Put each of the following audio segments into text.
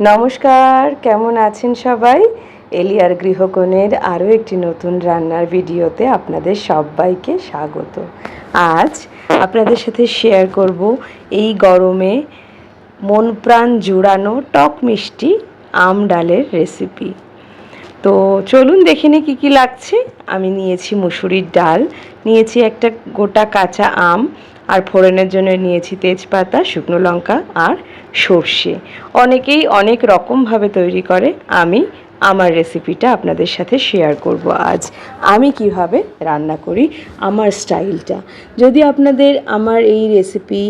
নমস্কার, কেমন আছেন সবাই? এলিয়ার গৃহকোণের আরও একটি নতুন রান্নার ভিডিওতে আপনাদের সবাইকে স্বাগত। আজ আপনাদের সাথে শেয়ার করব এই গরমে মন প্রাণ জুড়ানো টক মিষ্টি আম ডালের রেসিপি। তো চলুন দেখে নিই কী কী লাগছে। আমি নিয়েছি মুসুরির ডাল, নিয়েছি একটা গোটা কাঁচা আম, আর ফোড়নের জন্য নিয়েছি তেজপাতা, শুকনো লঙ্কা আর সর্ষে। অনেকেই অনেক রকমভাবে তৈরি করে, আমি আমার রেসিপিটা আপনাদের সাথে শেয়ার করব আজ। আমি কিভাবে রান্না করি, আমার স্টাইলটা। যদি আপনাদের আমার এই রেসিপি,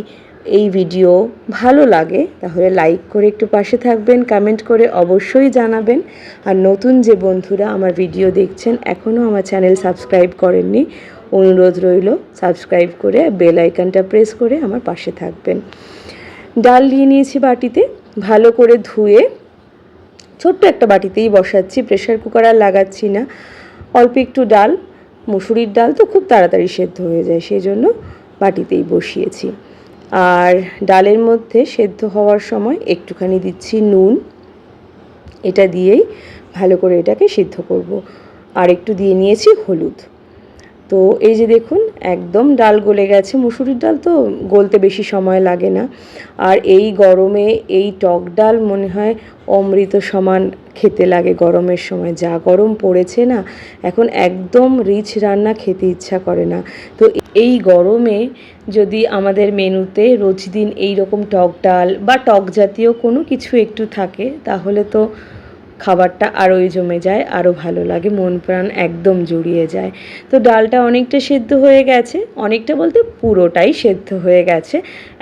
এই ভিডিও ভালো লাগে তাহলে লাইক করে একটু পাশে থাকবেন, কমেন্ট করে অবশ্যই জানাবেন। আর নতুন যে বন্ধুরা আমার ভিডিও দেখছেন, এখনও আমার চ্যানেল সাবস্ক্রাইব করেননি, অনুরোধ রইল সাবস্ক্রাইব করে বেল আইকনটা প্রেস করে আমার পাশে থাকবেন। ডাল নিয়ে নিয়েছি বাটিতে, ভালো করে ধুয়ে ছোট্ট একটা বাটিতেই বসাচ্ছি, প্রেশার কুকার আর লাগাচ্ছি না। অল্প একটু ডাল, মুসুরির ডাল তো খুব তাড়াতাড়ি সেদ্ধ হয়ে যায়, সেই জন্য বাটিতেই বসিয়েছি। আর ডালের মধ্যে সেদ্ধ হওয়ার সময় একটুখানি দিচ্ছি নুন, এটা দিয়েই ভালো করে এটাকে সিদ্ধ করব। আর একটু দিয়ে নিয়েছি হলুদ। তো এই যে দেখুন, একদম ডাল গলে গেছে। মুসুরির ডাল তো গলতে বেশি সময় লাগে না। আর এই গরমে এই টক ডাল মনে হয় অমৃত সমান খেতে লাগে। গরমের সময় যা গরম পড়েছে না, এখন একদম রিচ রান্না খেতে ইচ্ছা করে না। তো এই গরমে যদি আমাদের মেনুতে রোজ দিন এই রকম টক ডাল বা টক জাতীয় কোনো কিছু একটু থাকে, তাহলে তো খাবারটা আরোই জমে যায়, আরও ভালো লাগে, মন প্রাণ একদম জুড়িয়ে যায়। তো ডালটা অনেকটা সেদ্ধ হয়ে গেছে, অনেকটা বলতে পুরোটাই সেদ্ধ হয়ে গেছে।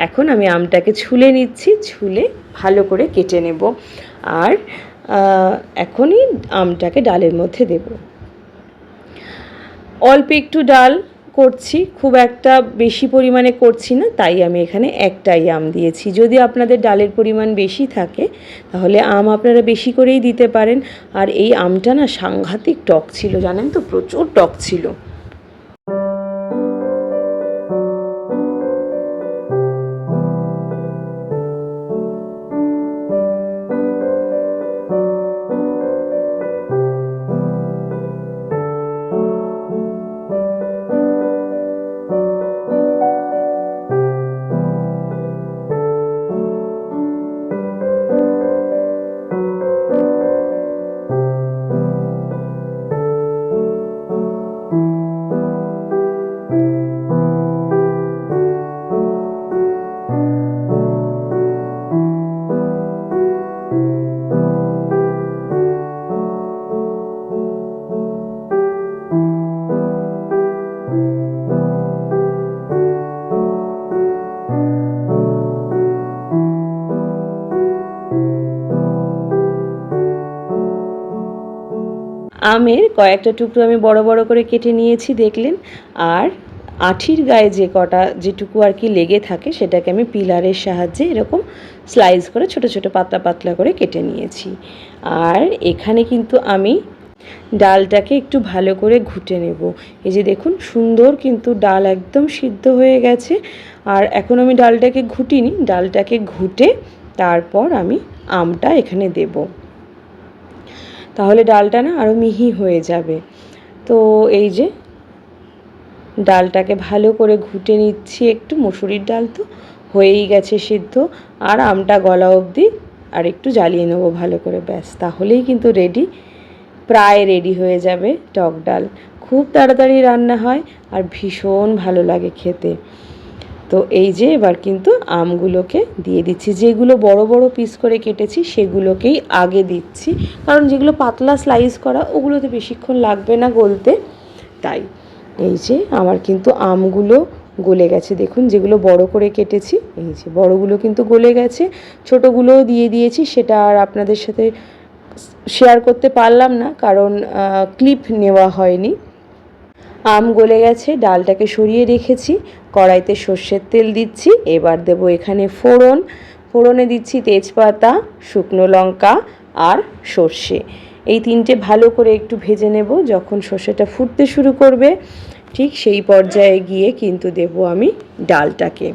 এখন আমি আমটাকে ছুলে নিচ্ছি, ছুলে ভালো করে কেটে নেব। আর এখনই আমটাকে ডালের মধ্যে দেব। অল্প একটু ডাল করছি, খুব একটা বেশি পরিমাণে করছি না, তাই আমি এখানে একটাই আম দিয়েছি। যদি আপনাদের ডালের পরিমাণ বেশি থাকে তাহলে আম আপনারা বেশি করেই দিতে পারেন। আর এই আমটা না সাংঘাতিক টক ছিল, জানেন তো, প্রচুর টক ছিল। আমের কয়েকটা টুকরো আমি বড় বড় করে কেটে নিয়েছি, দেখলেন। আর আঠির গায়ে যে কটা যেটুকু আর কি লেগে থাকে, সেটাকে আমি পিলারের সাহায্যে এরকম স্লাইস করে ছোট ছোট পাতলা পাতলা করে কেটে নিয়েছি। আর এখানে কিন্তু আমি ডালটাকে একটু ভালো করে ঘুটে নেব। এই যে দেখুন, সুন্দর কিন্তু ডাল একদম সিদ্ধ হয়ে গেছে। আর এখন আমি ডালটাকে ঘুটিনি, ডালটাকে ঘুটে তারপর আমি আমটা এখানে দেব, তাহলে ডালটা না আরও মিহি হয়ে যাবে। তো এই যে ডালটাকে ভালো করে ঘুটে নিচ্ছি একটু, মুসুরির ডাল তো হয়েই গেছে সিদ্ধ। আর আমটা গলা অবধি আর একটু জ্বালিয়ে নেবো ভালো করে, ব্যাস, তাহলেই কিন্তু রেডি, প্রায় রেডি হয়ে যাবে টক ডাল। খুব তাড়াতাড়ি রান্না হয় আর ভীষণ ভালো লাগে খেতে। তো এই যে এবার কিন্তু আমগুলোকে দিয়ে দিচ্ছি, যেগুলো বড় বড় পিস করে কেটেছি সেগুলোকেই আগে দিচ্ছি, কারণ যেগুলো পাতলা স্লাইস করা ওগুলোতে বেশিক্ষণ লাগবে না গলতে। তাই এই যে আমার কিন্তু আমগুলো গলে গেছে, দেখুন, যেগুলো বড় করে কেটেছি, এই যে বড়গুলো কিন্তু গলে গেছে, ছোটোগুলোও দিয়ে দিয়েছি। সেটা আর আপনাদের সাথে শেয়ার করতে পারলাম না, কারণ ক্লিপ নেওয়া হয়নি। আম গলে গেছে, ডালটাকে সরিয়ে রেখেছি, কড়াইতে সর্ষের তেল দিচ্ছি। এবার দেব এখানে ফোড়ন, ফোড়নে দিচ্ছি তেজপাতা, শুকনো লঙ্কা আর সর্ষে। এই তিনটে ভালো করে একটু ভেজে নেব। যখন সর্ষেটা ফুটতে শুরু করবে, ঠিক সেই পর্যায়ে গিয়ে কিন্তু দেব আমি ডালটাকে।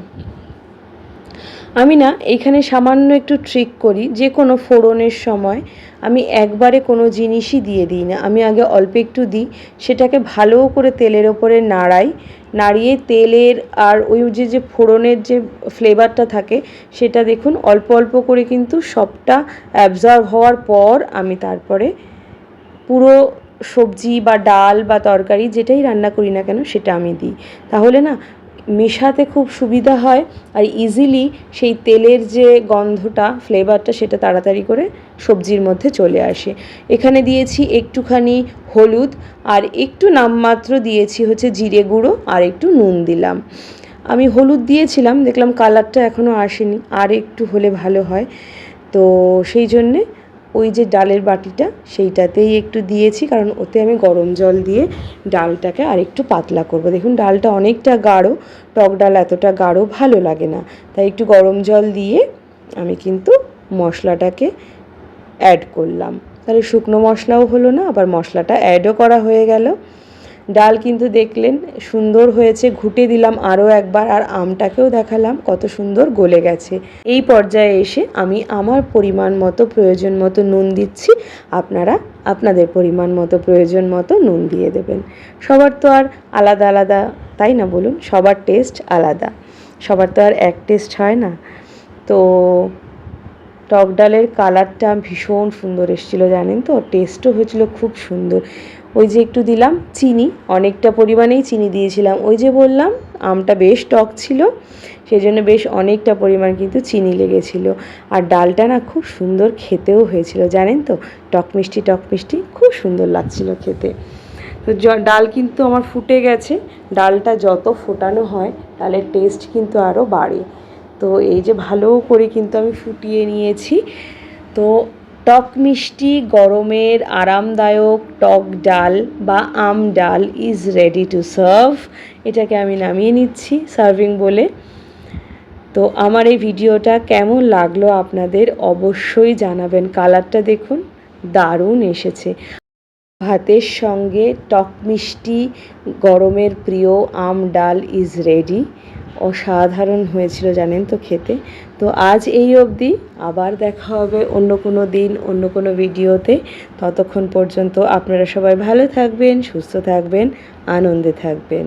আমি না এখানে সামান্য একটু ট্রিক করি, যে কোনো ফোড়নের সময় আমি একবারে কোনো জিনিসই দিয়ে দিই না, আমি আগে অল্প একটু দিই, সেটাকে ভালো করে তেলের ওপরে নাড়াই, নাড়িয়ে তেলের আর ওই যে ফোড়নের যে ফ্লেভারটা থাকে সেটা দেখুন অল্প অল্প করে কিন্তু সবটা অ্যাবজর্ব হওয়ার পর আমি তারপরে পুরো সবজি বা ডাল বা তরকারি যেটাই রান্না করি না কেন সেটা আমি দিই। তাহলে না মেশাতে খুব সুবিধা হয়, আর ইজিলি সেই তেলের যে গন্ধটা ফ্লেভারটা সেটা তাড়াতাড়ি করে সবজির মধ্যে চলে আসে। এখানে দিয়েছি একটুখানি হলুদ, আর একটু নামমাত্র দিয়েছি হচ্ছে জিরে গুঁড়ো, আর একটু নুন দিলাম। আমি হলুদ দিয়েছিলাম, দেখলাম কালারটা এখনও আসেনি, আর একটু হলে ভালো হয়, তো সেই জন্যে ওই যে ডালের বাটিটা সেইটাতেই একটু দিয়েছি, কারণ ওতে আমি গরম জল দিয়ে ডালটাকে আর একটু পাতলা করব। দেখুন ডালটা অনেকটা গাঢ়, টক ডাল এতটা গাঢ় ভালো লাগে না, তাই একটু গরম জল দিয়ে আমি কিন্তু মশলাটাকে অ্যাড করলাম। তাহলে শুকনো মশলাও হলো না, আবার মশলাটা অ্যাডও করা হয়ে গেল। ডাল কিন্তু দেখলেন সুন্দর হয়েছে, ঘুটে দিলাম আরও একবার, আর আমটাকেও দেখালাম কত সুন্দর গলে গেছে। এই পর্যায়ে এসে আমি আমার পরিমাণ মতো প্রয়োজন মতো নুন দিচ্ছি, আপনারা আপনাদের পরিমাণ মতো প্রয়োজন মতো নুন দিয়ে দেবেন। সবার তো আর আলাদা আলাদা, তাই না বলুন, সবার টেস্ট আলাদা, সবার তো আর এক টেস্ট হয় না। তো টক ডালের কালারটা ভীষণ সুন্দর এসেছিলো জানেন তো, টেস্টও হয়েছিল খুব সুন্দর। ওই যে একটু দিলাম চিনি, অনেকটা পরিমাণেই চিনি দিয়েছিলাম, ওই যে বললাম আমটা বেশ টক ছিল, সেই জন্য বেশ অনেকটা পরিমাণ কিন্তু চিনি লেগেছিল। আর ডালটা না খুব সুন্দর খেতেও হয়েছিল জানেন তো, টক মিষ্টি খুব সুন্দর লাগছিল খেতে। তো ডাল কিন্তু আমার ফুটে গেছে, ডালটা যত ফোটানো হয় ডালের টেস্ট কিন্তু আরও বাড়ে। তো এই যে ভালো করে কিন্তু আমি ফুটিয়ে নিয়েছি। তো টক মিষ্টি গরমের আরামদায়ক টক ডাল বা আম ডাল ইজ রেডি টু সার্ভ। এটাকে আমি নামিয়ে নিচ্ছি সার্ভিং বলে। তো আমার এই ভিডিওটা কেমন লাগলো আপনাদের অবশ্যই জানাবেন। কালারটা দেখুন দারুণ এসেছে। ভাতের সঙ্গে টক মিষ্টি গরমের প্রিয় আম ডাল ইজ রেডি। অসাধারণ হয়েছিল জানেন তো খেতে। তো আজ এই অবধি, আবার দেখা হবে অন্য কোনো দিন অন্য কোনো ভিডিওতে। ততক্ষণ পর্যন্ত আপনারা সবাই ভালো থাকবেন, সুস্থ থাকবেন, আনন্দে থাকবেন।